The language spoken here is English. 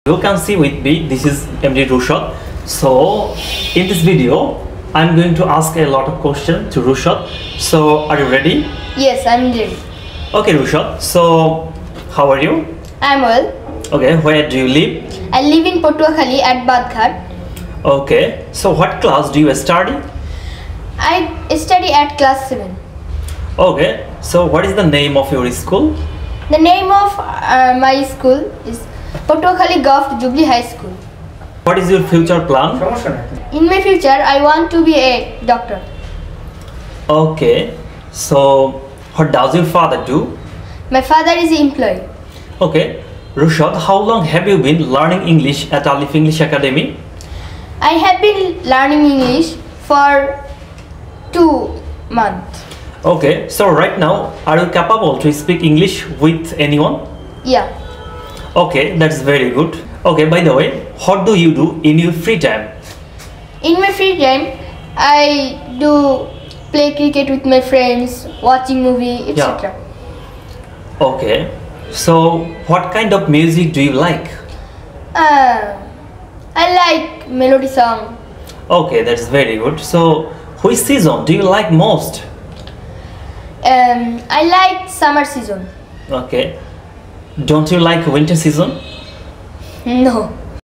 You can see with me, this is MD Rushad. So in this video I'm going to ask a lot of questions to Rushad. So are you ready? Yes, I'm ready. Okay Rushad, so how are you? I'm well. Okay, where do you live? I live in Potuakhali at Badghat. Okay, so what class do you study? I study at class 7. Okay, so what is the name of your school? The name of my school is Potuakhali Gov Jubilee High School. What is your future plan? In my future, I want to be a doctor. Okay, so what does your father do? My father is an employee. Okay, Rushad, how long have you been learning English at Alif English Academy? I have been learning English for 2 months. Okay, so right now, are you capable to speak English with anyone? Yeah. Okay, that's very good. Okay, by the way, what do you do in your free time? In my free time, I do play cricket with my friends, watching movie, etc. Okay, so what kind of music do you like? I like melody song. Okay, that's very good. So which season do you like most? I like summer season. Okay, don't you like winter season? No.